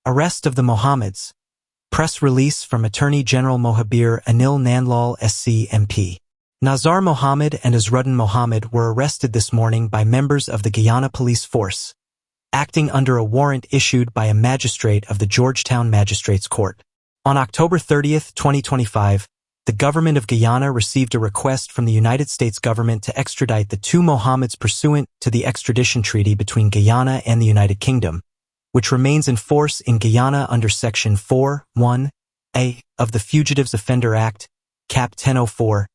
Arrest of the Mohammeds. Press release from Attorney General Mohabir Anil Nandlal SC MP. Nazar Mohammed and Azruddin Mohammed were arrested this morning by members of the Guyana Police Force, acting under a warrant issued by a magistrate of the Georgetown Magistrates Court. On October 30, 2025, the government of Guyana received a request from the United States government to extradite the two Mohammeds pursuant to the extradition treaty between Guyana and the United Kingdom, which remains in force in Guyana under Section 4(1)(a) of the Fugitives Offender Act, Cap 1004,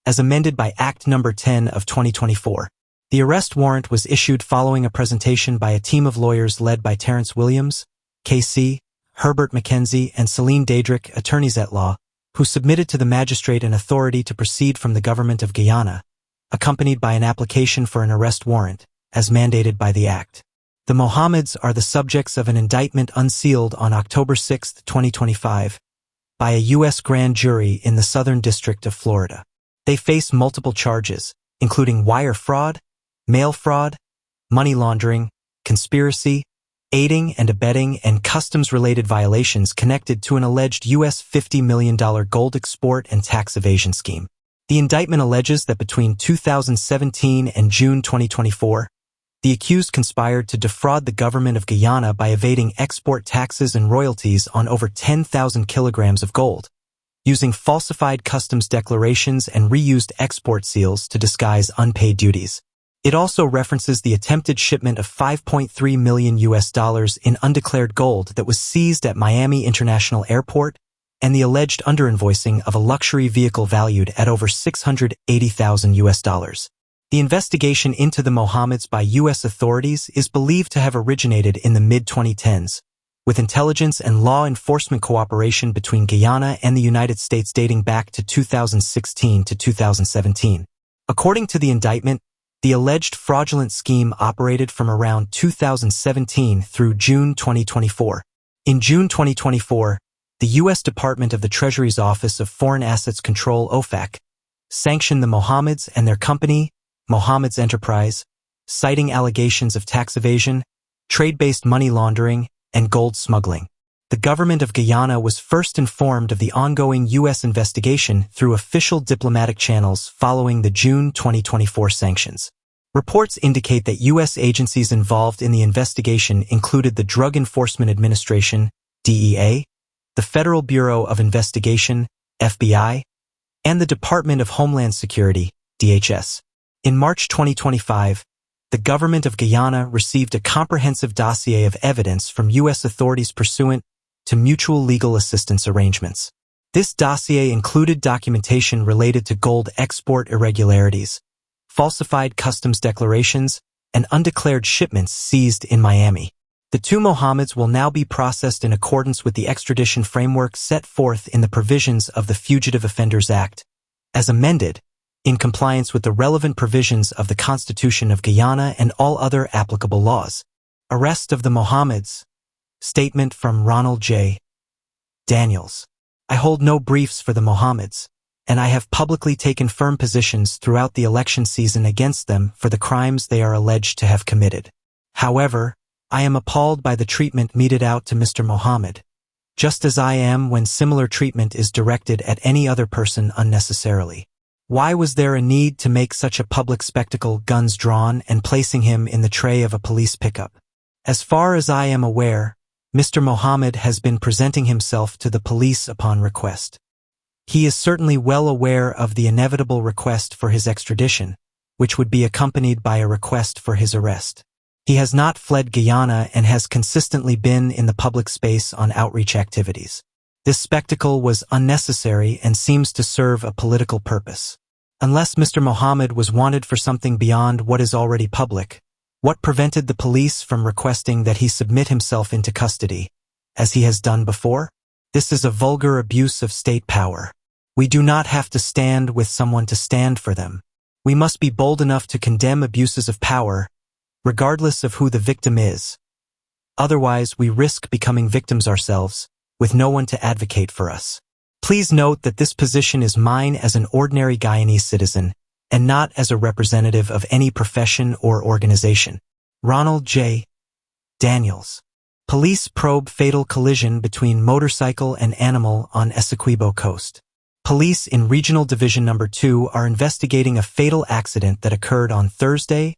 as amended by Act No. 10 of 2024. The arrest warrant was issued following a presentation by a team of lawyers led by Terrence Williams, KC, Herbert Mackenzie, and Celine Daedrick, attorneys at law, who submitted to the magistrate an authority to proceed from the government of Guyana, accompanied by an application for an arrest warrant, as mandated by the Act. The Mohammeds are the subjects of an indictment unsealed on October 6, 2025, by a U.S. grand jury in the Southern District of Florida. They face multiple charges, including wire fraud, mail fraud, money laundering, conspiracy, aiding and abetting, and customs-related violations connected to an alleged U.S. $50 million gold export and tax evasion scheme. The indictment alleges that between 2017 and June 2024, the accused conspired to defraud the government of Guyana by evading export taxes and royalties on over 10,000 kilograms of gold, using falsified customs declarations and reused export seals to disguise unpaid duties. It also references the attempted shipment of $5.3 million in undeclared gold that was seized at Miami International Airport and the alleged underinvoicing of a luxury vehicle valued at over $680,000. The investigation into the Mohammeds by U.S. authorities is believed to have originated in the mid-2010s, with intelligence and law enforcement cooperation between Guyana and the United States dating back to 2016 to 2017. According to the indictment, the alleged fraudulent scheme operated from around 2017 through June 2024. In June 2024, the U.S. Department of the Treasury's Office of Foreign Assets Control (OFAC) sanctioned the Mohammeds and their company, Mohammeds Enterprise, citing allegations of tax evasion, trade-based money laundering, and gold smuggling. The government of Guyana was first informed of the ongoing U.S. investigation through official diplomatic channels following the June 2024 sanctions. Reports indicate that U.S. agencies involved in the investigation included the Drug Enforcement Administration, DEA, the Federal Bureau of Investigation, FBI, and the Department of Homeland Security, DHS. In March 2025, the government of Guyana received a comprehensive dossier of evidence from U.S. authorities pursuant to mutual legal assistance arrangements. This dossier included documentation related to gold export irregularities, falsified customs declarations, and undeclared shipments seized in Miami. The two Mohammeds will now be processed in accordance with the extradition framework set forth in the provisions of the Fugitive Offenders Act, as amended, in compliance with the relevant provisions of the Constitution of Guyana and all other applicable laws. Arrest of the Mohammeds. Statement from Ronald J. Daniels. I hold no briefs for the Mohammeds, and I have publicly taken firm positions throughout the election season against them for the crimes they are alleged to have committed. However, I am appalled by the treatment meted out to Mr. Mohammed, just as I am when similar treatment is directed at any other person unnecessarily. Why was there a need to make such a public spectacle, guns drawn, and placing him in the tray of a police pickup? As far as I am aware, Mr. Mohammed has been presenting himself to the police upon request. He is certainly well aware of the inevitable request for his extradition, which would be accompanied by a request for his arrest. He has not fled Guyana and has consistently been in the public space on outreach activities. This spectacle was unnecessary and seems to serve a political purpose. Unless Mr. Mohammed was wanted for something beyond what is already public, what prevented the police from requesting that he submit himself into custody, as he has done before? This is a vulgar abuse of state power. We do not have to stand with someone to stand for them. We must be bold enough to condemn abuses of power, regardless of who the victim is. Otherwise, we risk becoming victims ourselves, with no one to advocate for us. Please note that this position is mine as an ordinary Guyanese citizen, and not as a representative of any profession or organization. Ronald J. Daniels. Police probe fatal collision between motorcycle and animal on Essequibo Coast. Police in Regional Division No. 2 are investigating a fatal accident that occurred on Thursday,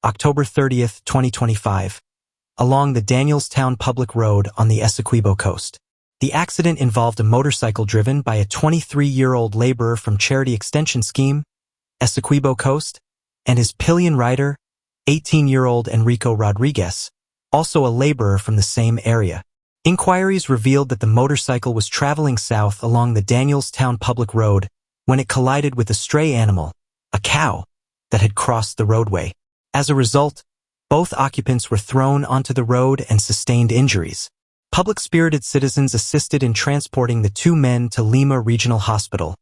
October 30, 2025, along the Danielstown Public Road on the Essequibo Coast. The accident involved a motorcycle driven by a 23-year-old laborer from Charity Extension Scheme, Essequibo Coast, and his pillion rider, 18-year-old Enrico Rodriguez, also a laborer from the same area. Inquiries revealed that the motorcycle was traveling south along the Danielstown Public Road when it collided with a stray animal, a cow, that had crossed the roadway. As a result, both occupants were thrown onto the road and sustained injuries. Public-spirited citizens assisted in transporting the two men to Lima Regional Hospital,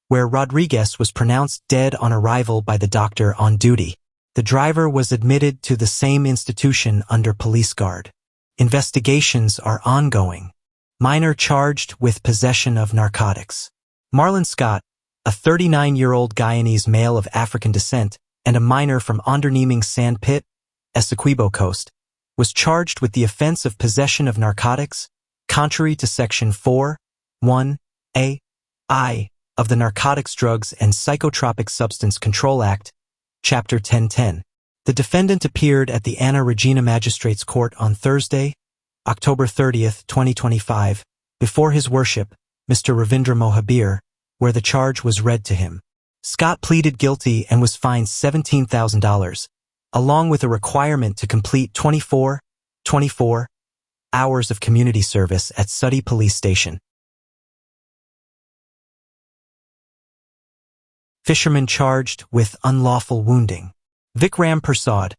where Rodriguez was pronounced dead on arrival by the doctor on duty. The driver was admitted to the same institution under police guard. Investigations are ongoing. Minor charged with possession of narcotics. Marlon Scott, a 39-year-old Guyanese male of African descent and a minor from Onderneming Sand Pit, Essequibo Coast, was charged with the offense of possession of narcotics, contrary to Section 4(1)(a)(I) of the Narcotics, Drugs, and Psychotropic Substance Control Act, Chapter 1010. The defendant appeared at the Ana Regina Magistrates Court on Thursday, October 30, 2025, before His Worship, Mr. Ravindra Mohabir, where the charge was read to him. Scott pleaded guilty and was fined $17,000, along with a requirement to complete 24 hours of community service at Citi Police Station. Fisherman charged with unlawful wounding. Vikram Persad,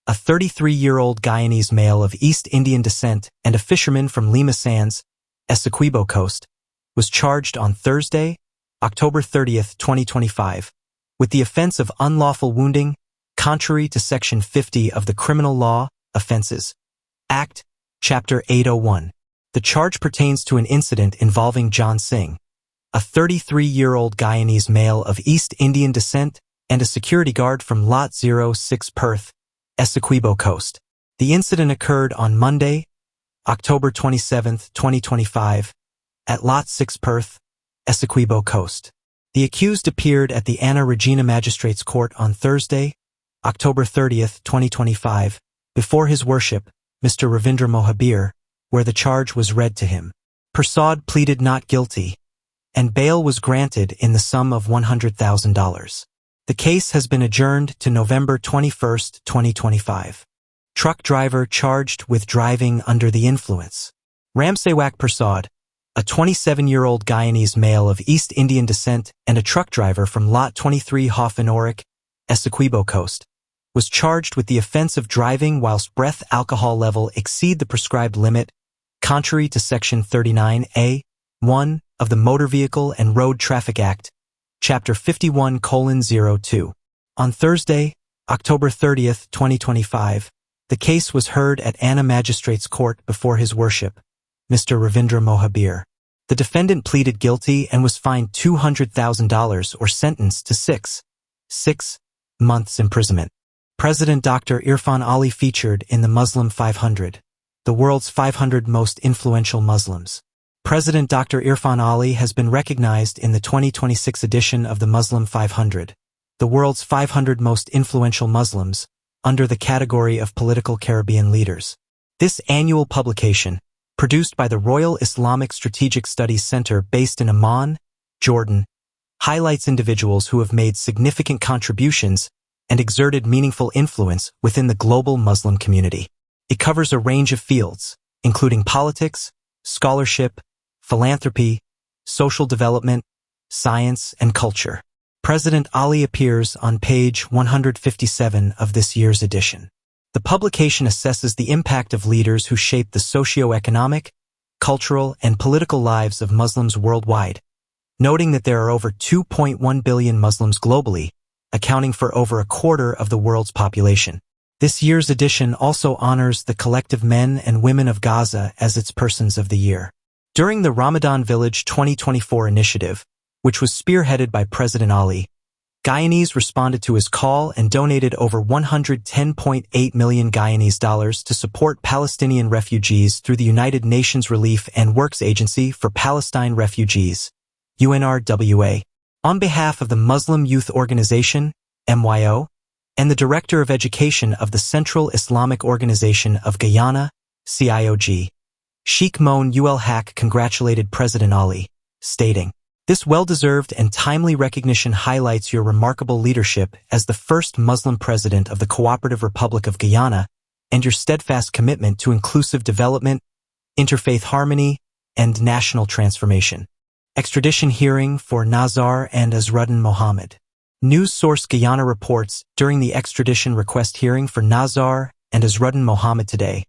a 33-year-old Guyanese male of East Indian descent and a fisherman from Lima Sands, Essequibo Coast, was charged on Thursday, October 30, 2025, with the offense of unlawful wounding, contrary to Section 50 of the Criminal Law, Offenses Act, Chapter 801. The charge pertains to an incident involving John Singh, a 33-year-old Guyanese male of East Indian descent and a security guard from Lot 06 Perth, Essequibo Coast. The incident occurred on Monday, October 27, 2025, at Lot 6 Perth, Essequibo Coast. The accused appeared at the Ana Regina Magistrates Court on Thursday, October 30, 2025, before His Worship, Mr. Ravindra Mohabir, where the charge was read to him. Persad pleaded not guilty, and bail was granted in the sum of $100,000. The case has been adjourned to November 21, 2025. Truck driver charged with driving under the influence. Ramsewak Persad, a 27-year-old Guyanese male of East Indian descent and a truck driver from Lot 23 Hoffenoric, Essequibo Coast, was charged with the offense of driving whilst breath alcohol level exceed the prescribed limit, contrary to Section 39(a)(1) of the Motor Vehicle and Road Traffic Act, Chapter 51:02. On Thursday, October 30, 2025, the case was heard at Ana Magistrates Court before His Worship, Mr. Ravindra Mohabir. The defendant pleaded guilty and was fined $200,000 or sentenced to 6 months imprisonment. President Dr. Irfan Ali featured in the Muslim 500, the world's 500 most influential Muslims. President Dr. Irfan Ali has been recognized in the 2026 edition of the Muslim 500, the world's 500 most influential Muslims, under the category of political Caribbean leaders. This annual publication, produced by the Royal Islamic Strategic Studies Center based in Amman, Jordan, highlights individuals who have made significant contributions and exerted meaningful influence within the global Muslim community. It covers a range of fields, including politics, scholarship, philanthropy, social development, science, and culture. President Ali appears on page 157 of this year's edition. The publication assesses the impact of leaders who shape the socio-economic, cultural, and political lives of Muslims worldwide, noting that there are over 2.1 billion Muslims globally, accounting for over a quarter of the world's population. This year's edition also honors the collective men and women of Gaza as its Persons of the Year. During the Ramadan Village 2024 initiative, which was spearheaded by President Ali, Guyanese responded to his call and donated over $110.8 million Guyanese dollars to support Palestinian refugees through the United Nations Relief and Works Agency for Palestine Refugees, UNRWA, on behalf of the Muslim Youth Organization, MYO, and the Director of Education of the Central Islamic Organization of Guyana, CIOG. Sheikh Moen Ul Haq congratulated President Ali, stating, "This well-deserved and timely recognition highlights your remarkable leadership as the first Muslim president of the Cooperative Republic of Guyana and your steadfast commitment to inclusive development, interfaith harmony, and national transformation." Extradition hearing for Nazar and Azruddin Mohammed. News source Guyana reports during the extradition request hearing for Nazar and Azruddin Mohammed today,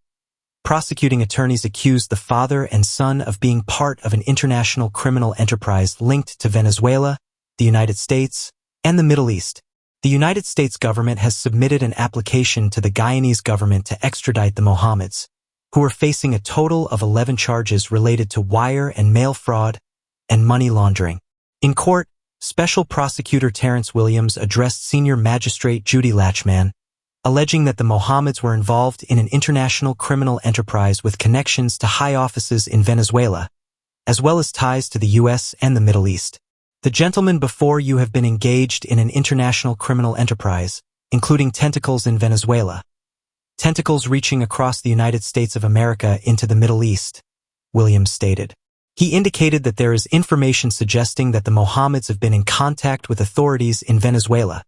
prosecuting attorneys accused the father and son of being part of an international criminal enterprise linked to Venezuela, the United States, and the Middle East. The United States government has submitted an application to the Guyanese government to extradite the Mohammeds, who are facing a total of 11 charges related to wire and mail fraud and money laundering. In court, Special Prosecutor Terrence Williams addressed Senior Magistrate Judy Latchman, alleging that the Mohammeds were involved in an international criminal enterprise with connections to high offices in Venezuela, as well as ties to the U.S. and the Middle East. The gentlemen before you have been engaged in an international criminal enterprise, including tentacles in Venezuela, tentacles reaching across the United States of America into the Middle East, Williams stated. He indicated that there is information suggesting that the Mohammeds have been in contact with authorities in Venezuela,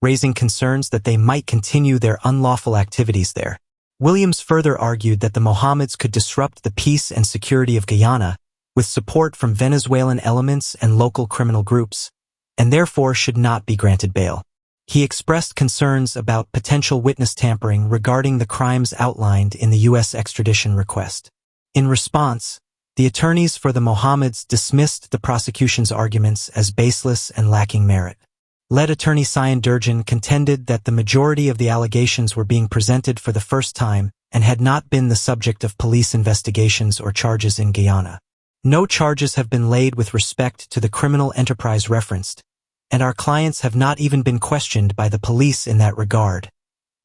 raising concerns that they might continue their unlawful activities there. Williams further argued that the Mohammeds could disrupt the peace and security of Guyana with support from Venezuelan elements and local criminal groups, and therefore should not be granted bail. He expressed concerns about potential witness tampering regarding the crimes outlined in the U.S. extradition request. In response, the attorneys for the Mohammeds dismissed the prosecution's arguments as baseless and lacking merit. Lead attorney Cyan Durjan contended that the majority of the allegations were being presented for the first time and had not been the subject of police investigations or charges in Guyana. No charges have been laid with respect to the criminal enterprise referenced, and our clients have not even been questioned by the police in that regard,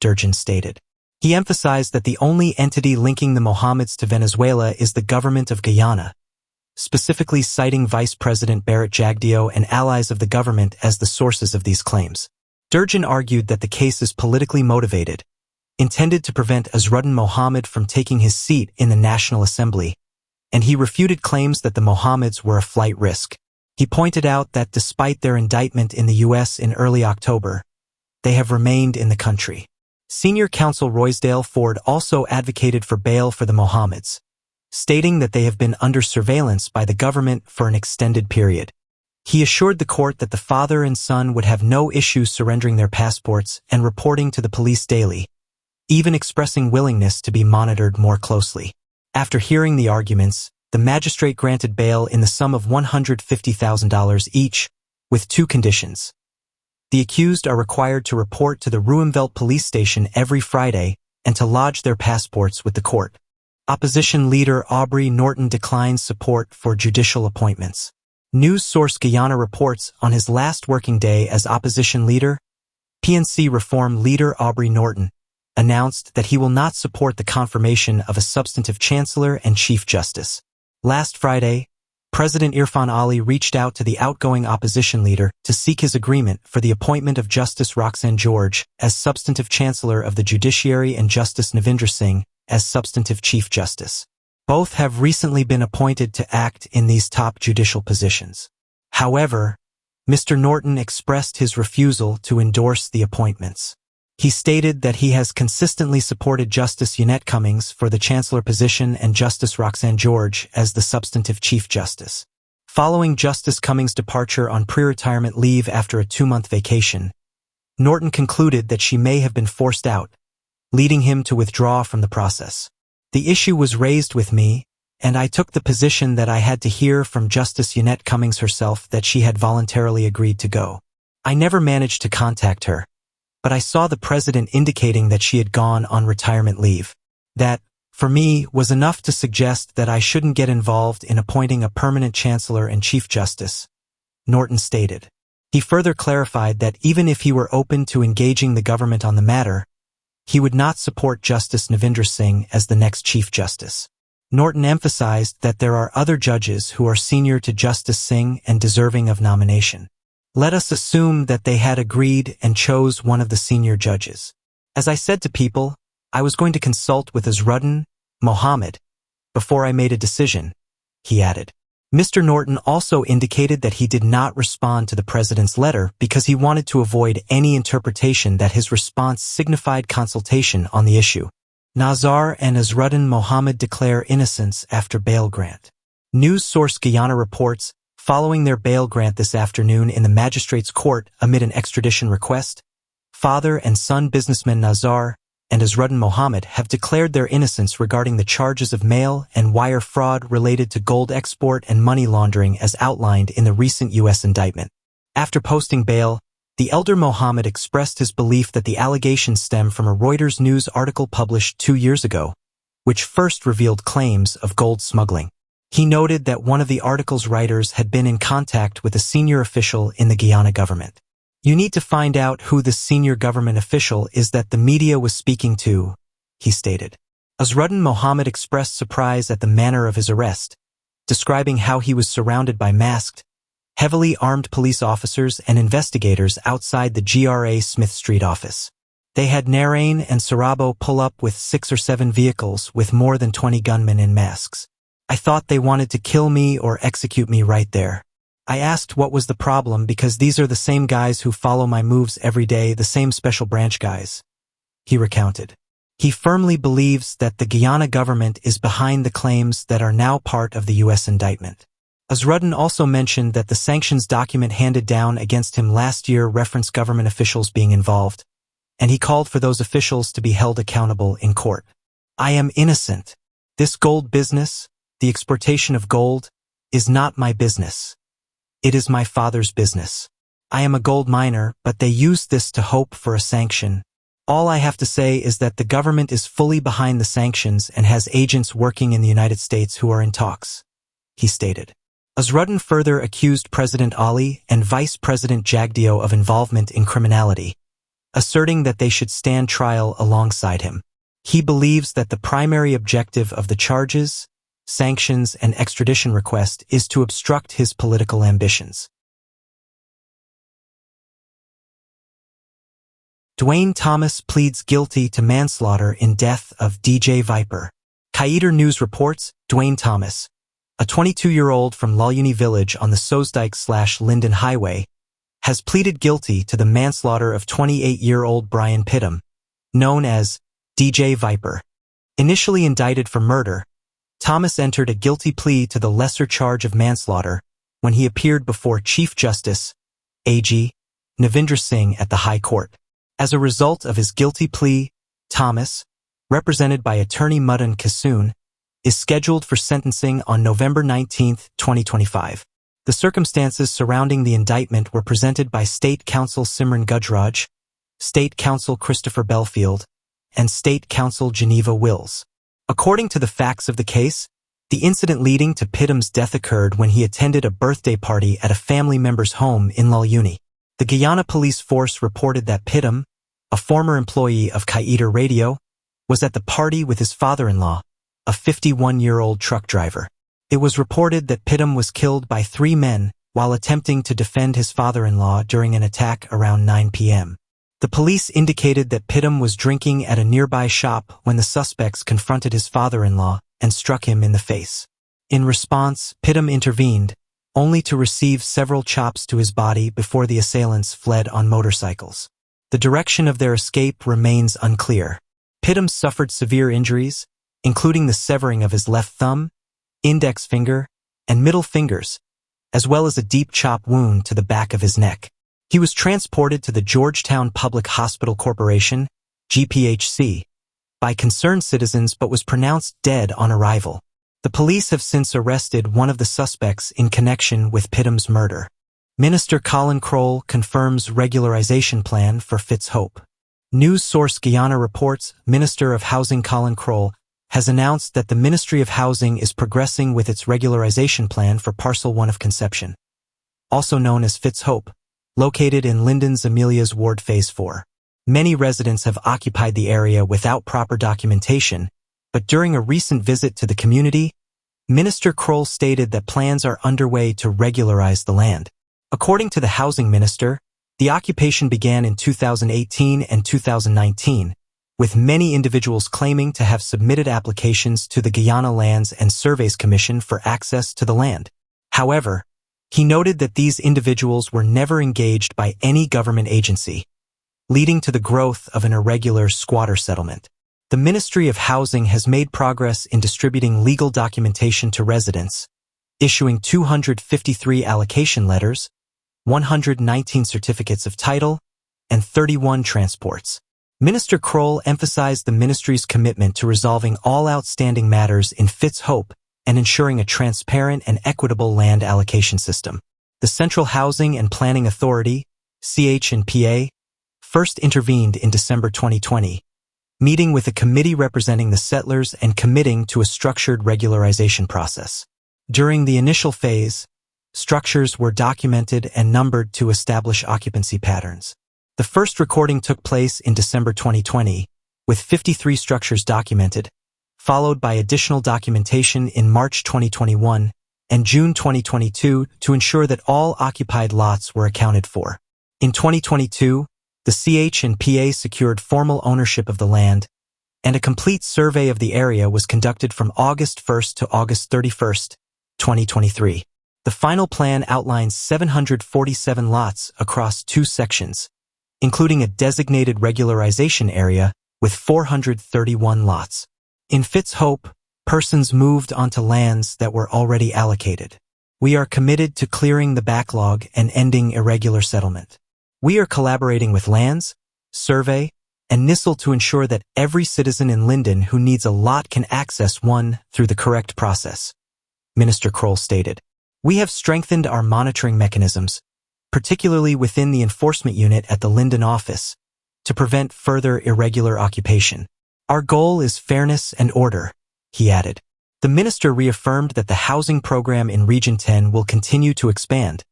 Durjan stated. He emphasized that the only entity linking the Mohammeds to Venezuela is the government of Guyana, specifically citing Vice President Barrett Jagdeo and allies of the government as the sources of these claims. Durjan argued that the case is politically motivated, intended to prevent Azruddin Mohammed from taking his seat in the National Assembly, and he refuted claims that the Mohammeds were a flight risk. He pointed out that despite their indictment in the U.S. in early October, they have remained in the country. Senior counsel Roysdale Ford also advocated for bail for the Mohammeds, stating that they have been under surveillance by the government for an extended period. He assured the court that the father and son would have no issue surrendering their passports and reporting to the police daily, even expressing willingness to be monitored more closely. After hearing the arguments, the magistrate granted bail in the sum of $150,000 each, with two conditions. The accused are required to report to the Ruimveldt police station every Friday and to lodge their passports with the court. Opposition leader Aubrey Norton declines support for judicial appointments. News source Guyana reports on his last working day as opposition leader, PNC Reform leader Aubrey Norton announced that he will not support the confirmation of a substantive chancellor and chief justice. Last Friday, President Irfan Ali reached out to the outgoing opposition leader to seek his agreement for the appointment of Justice Roxanne George as substantive chancellor of the judiciary and Justice Navindra Singh as substantive chief justice. Both have recently been appointed to act in these top judicial positions. However, Mr. Norton expressed his refusal to endorse the appointments. He stated that he has consistently supported Justice Yannette Cummings for the chancellor position and Justice Roxanne George as the substantive chief justice. Following Justice Cummings' departure on pre-retirement leave after a 2-month vacation, Norton concluded that she may have been forced out, leading him to withdraw from the process. The issue was raised with me, and I took the position that I had to hear from Justice Yannette Cummings herself that she had voluntarily agreed to go. I never managed to contact her, but I saw the president indicating that she had gone on retirement leave. That, for me, was enough to suggest that I shouldn't get involved in appointing a permanent chancellor and chief justice, Norton stated. He further clarified that even if he were open to engaging the government on the matter, he would not support Justice Navindra Singh as the next Chief Justice. Norton emphasized that there are other judges who are senior to Justice Singh and deserving of nomination. Let us assume that they had agreed and chose one of the senior judges. As I said to people, I was going to consult with Azruddin Mohammed before I made a decision, he added. Mr. Norton also indicated that he did not respond to the president's letter because he wanted to avoid any interpretation that his response signified consultation on the issue. Nazar and Azruddin Mohammed declare innocence after bail grant. News source Guyana reports, following their bail grant this afternoon in the magistrate's court amid an extradition request, father and son businessmen Nazar and Azruddin Mohammed have declared their innocence regarding the charges of mail and wire fraud related to gold export and money laundering as outlined in the recent U.S. indictment. After posting bail, the elder Mohammed expressed his belief that the allegations stem from a Reuters news article published 2 years ago, which first revealed claims of gold smuggling. He noted that one of the article's writers had been in contact with a senior official in the Guyana government. You need to find out who the senior government official is that the media was speaking to, he stated. Azruddin Mohammed expressed surprise at the manner of his arrest, describing how he was surrounded by masked, heavily armed police officers and investigators outside the GRA Smith Street office. They had Narain and Sarabo pull up with 6 or 7 vehicles with more than 20 gunmen in masks. I thought they wanted to kill me or execute me right there. I asked what was the problem because these are the same guys who follow my moves every day, the same special branch guys, he recounted. He firmly believes that the Guyana government is behind the claims that are now part of the U.S. indictment. Azruddin also mentioned that the sanctions document handed down against him last year referenced government officials being involved, and he called for those officials to be held accountable in court. I am innocent. This gold business, the exportation of gold, is not my business. It is my father's business. I am a gold miner, but they used this to hope for a sanction. All I have to say is that the government is fully behind the sanctions and has agents working in the United States who are in talks, he stated. Azruddin further accused President Ali and Vice President Jagdeo of involvement in criminality, asserting that they should stand trial alongside him. He believes that the primary objective of the charges, sanctions, and extradition request is to obstruct his political ambitions. Dwayne Thomas pleads guilty to manslaughter in death of DJ Viper. Kaider News reports, Dwayne Thomas, a 22-year-old from Lalyuni village on the Soesdijk/Linden Highway, has pleaded guilty to the manslaughter of 28-year-old Brian Pittum, known as DJ Viper. Initially indicted for murder, Thomas entered a guilty plea to the lesser charge of manslaughter when he appeared before Chief Justice, AG, Navindra Singh at the High Court. As a result of his guilty plea, Thomas, represented by attorney Madan Kissoon, is scheduled for sentencing on November 19, 2025. The circumstances surrounding the indictment were presented by State Counsel Simran Gujraj, State Counsel Christopher Belfield, and State Counsel Geneva Wills. According to the facts of the case, the incident leading to Pittum's death occurred when he attended a birthday party at a family member's home in Lalyuni. The Guyana police force reported that Pittum, a former employee of Kaider Radio, was at the party with his father-in-law, a 51-year-old truck driver. It was reported that Pittum was killed by 3 men while attempting to defend his father-in-law during an attack around 9 p.m. The police indicated that Pittum was drinking at a nearby shop when the suspects confronted his father-in-law and struck him in the face. In response, Pittum intervened, only to receive several chops to his body before the assailants fled on motorcycles. The direction of their escape remains unclear. Pittum suffered severe injuries, including the severing of his left thumb, index finger, and middle fingers, as well as a deep chop wound to the back of his neck. He was transported to the Georgetown Public Hospital Corporation, GPHC, by concerned citizens but was pronounced dead on arrival. The police have since arrested one of the suspects in connection with Pittum's murder. Minister Colin Kroll confirms regularization plan for Fitzhope. News source Guyana reports Minister of Housing Colin Kroll has announced that the Ministry of Housing is progressing with its regularization plan for Parcel 1 of Conception, also known as Fitzhope, located in Linden's Amelia's Ward Phase 4. Many residents have occupied the area without proper documentation, but during a recent visit to the community, Minister Kroll stated that plans are underway to regularize the land. According to the housing minister, the occupation began in 2018 and 2019, with many individuals claiming to have submitted applications to the Guyana Lands and Surveys Commission for access to the land. However, he noted that these individuals were never engaged by any government agency, leading to the growth of an irregular squatter settlement. The Ministry of Housing has made progress in distributing legal documentation to residents, issuing 253 allocation letters, 119 certificates of title, and 31 transports. Minister Kroll emphasized the ministry's commitment to resolving all outstanding matters in Fitz Hope and ensuring a transparent and equitable land allocation system. The Central Housing and Planning Authority, CH&PA, first intervened in December 2020, meeting with a committee representing the settlers and committing to a structured regularization process. During the initial phase, structures were documented and numbered to establish occupancy patterns. The first recording took place in December 2020, with 53 structures documented, followed by additional documentation in March 2021 and June 2022 to ensure that all occupied lots were accounted for. In 2022, the CH&PA secured formal ownership of the land, and a complete survey of the area was conducted from August 1st to August 31st, 2023. The final plan outlines 747 lots across 2 sections, including a designated regularization area with 431 lots. In Fitz Hope, persons moved onto lands that were already allocated. We are committed to clearing the backlog and ending irregular settlement. We are collaborating with Lands, Survey, and NISL to ensure that every citizen in Linden who needs a lot can access one through the correct process, Minister Kroll stated. We have strengthened our monitoring mechanisms, particularly within the enforcement unit at the Linden office, to prevent further irregular occupation. Our goal is fairness and order, he added. The minister reaffirmed that the housing program in Region 10 will continue to expand,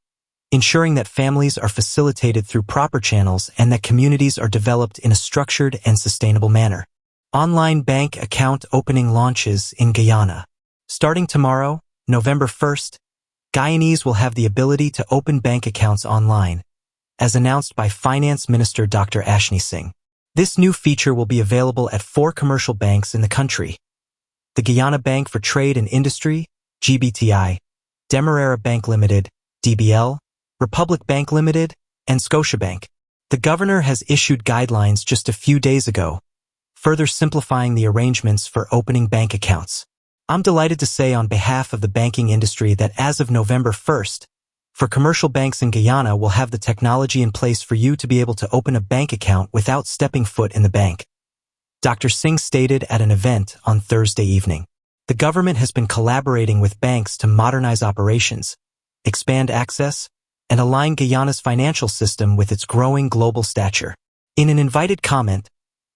ensuring that families are facilitated through proper channels and that communities are developed in a structured and sustainable manner. Online bank account opening launches in Guyana. Starting tomorrow, November 1st, Guyanese will have the ability to open bank accounts online, as announced by Finance Minister Dr. Ashni Singh. This new feature will be available at 4 commercial banks in the country: the Guyana Bank for Trade and Industry, GBTI, Demerara Bank Limited, DBL, Republic Bank Limited, and Scotiabank. The governor has issued guidelines just a few days ago, further simplifying the arrangements for opening bank accounts. I'm delighted to say on behalf of the banking industry that as of November 1st, for commercial banks in Guyana will have the technology in place for you to be able to open a bank account without stepping foot in the bank, Dr. Singh stated at an event on Thursday evening. The government has been collaborating with banks to modernize operations, expand access, and align Guyana's financial system with its growing global stature. In an invited comment,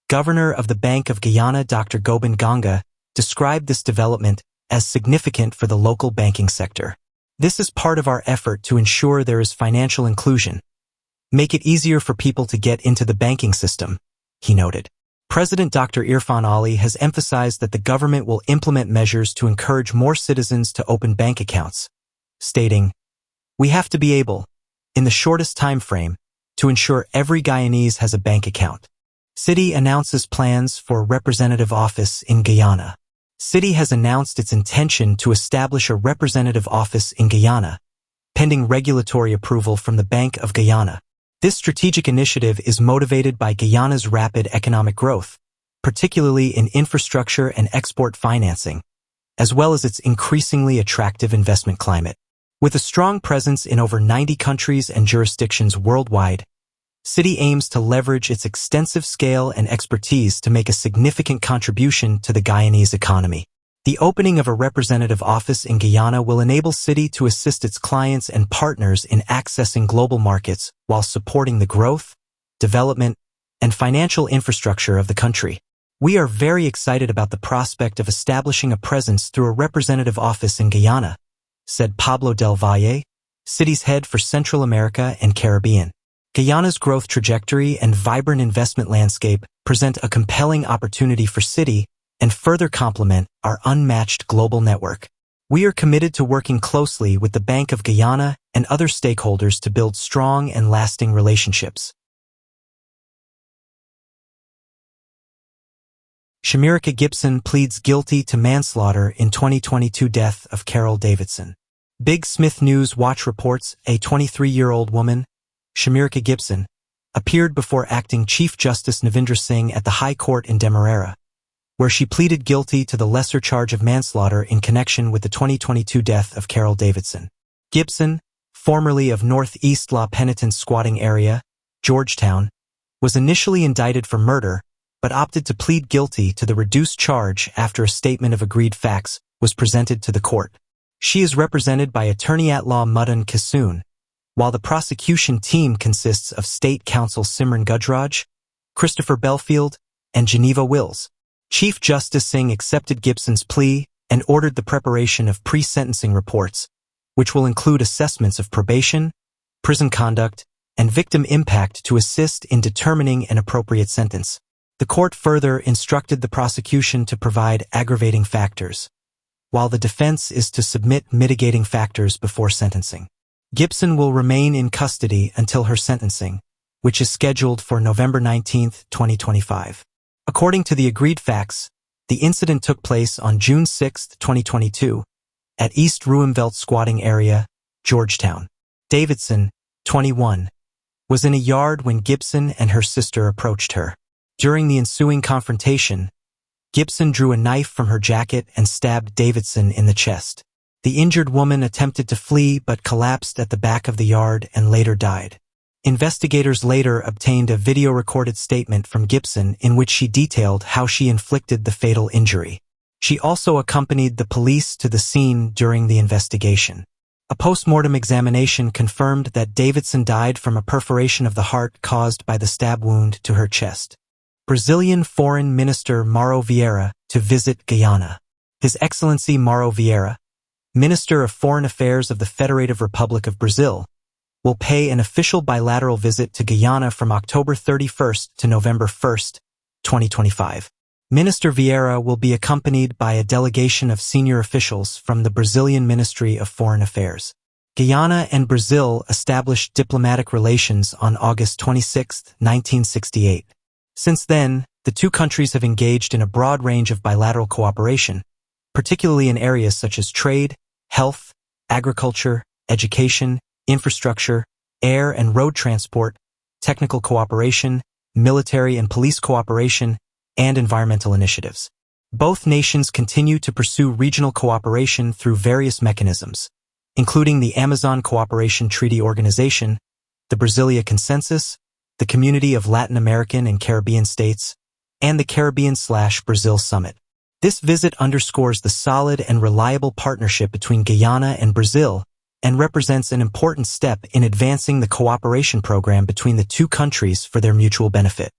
Governor of the Bank of Guyana Dr. Gobind Ganga described this development as significant for the local banking sector. This is part of our effort to ensure there is financial inclusion, make it easier for people to get into the banking system, he noted. President Dr. Irfan Ali has emphasized that the government will implement measures to encourage more citizens to open bank accounts, stating, "We have to be able, in the shortest time frame, to ensure every Guyanese has a bank account." Citi announces plans for representative office in Guyana. Citi has announced its intention to establish a representative office in Guyana, pending regulatory approval from the Bank of Guyana. This strategic initiative is motivated by Guyana's rapid economic growth, particularly in infrastructure and export financing, as well as its increasingly attractive investment climate. With a strong presence in over 90 countries and jurisdictions worldwide, Citi aims to leverage its extensive scale and expertise to make a significant contribution to the Guyanese economy. The opening of a representative office in Guyana will enable Citi to assist its clients and partners in accessing global markets while supporting the growth, development, and financial infrastructure of the country. We are very excited about the prospect of establishing a presence through a representative office in Guyana, said Pablo Del Valle, Citi's head for Central America and Caribbean. Guyana's growth trajectory and vibrant investment landscape present a compelling opportunity for Citi and further complement our unmatched global network. We are committed to working closely with the Bank of Guyana and other stakeholders to build strong and lasting relationships. Shamirika Gibson pleads guilty to manslaughter in 2022 death of Carol Davidson. Big Smith News Watch reports a 23-year-old woman, Shamirika Gibson, appeared before Acting Chief Justice Navindra Singh at the High Court in Demerara, where she pleaded guilty to the lesser charge of manslaughter in connection with the 2022 death of Carol Davidson. Gibson, formerly of Northeast La Penitence Squatting Area, Georgetown, was initially indicted for murder, but opted to plead guilty to the reduced charge after a statement of agreed facts was presented to the court. She is represented by attorney-at-law Madan Kissoon, while the prosecution team consists of State Counsel Simran Gujraj, Christopher Belfield, and Geneva Wills. Chief Justice Singh accepted Gibson's plea and ordered the preparation of pre-sentencing reports, which will include assessments of probation, prison conduct, and victim impact to assist in determining an appropriate sentence. The court further instructed the prosecution to provide aggravating factors, while the defense is to submit mitigating factors before sentencing. Gibson will remain in custody until her sentencing, which is scheduled for November 19, 2025. According to the agreed facts, the incident took place on June 6, 2022, at East Ruimveldt Squatting Area, Georgetown. Davidson, 21, was in a yard when Gibson and her sister approached her. During the ensuing confrontation, Gibson drew a knife from her jacket and stabbed Davidson in the chest. The injured woman attempted to flee but collapsed at the back of the yard and later died. Investigators later obtained a video-recorded statement from Gibson in which she detailed how she inflicted the fatal injury. She also accompanied the police to the scene during the investigation. A post-mortem examination confirmed that Davidson died from a perforation of the heart caused by the stab wound to her chest. Brazilian Foreign Minister Mauro Vieira to visit Guyana. His Excellency Mauro Vieira, Minister of Foreign Affairs of the Federative Republic of Brazil, will pay an official bilateral visit to Guyana from October 31 to November 1, 2025. Minister Vieira will be accompanied by a delegation of senior officials from the Brazilian Ministry of Foreign Affairs. Guyana and Brazil established diplomatic relations on August 26, 1968. Since then, the two countries have engaged in a broad range of bilateral cooperation, particularly in areas such as trade, health, agriculture, education, infrastructure, air and road transport, technical cooperation, military and police cooperation, and environmental initiatives. Both nations continue to pursue regional cooperation through various mechanisms, including the Amazon Cooperation Treaty Organization, the Brasilia Consensus, the Community of Latin American and Caribbean States, and the Caribbean/Brazil Summit. This visit underscores the solid and reliable partnership between Guyana and Brazil and represents an important step in advancing the cooperation program between the two countries for their mutual benefit.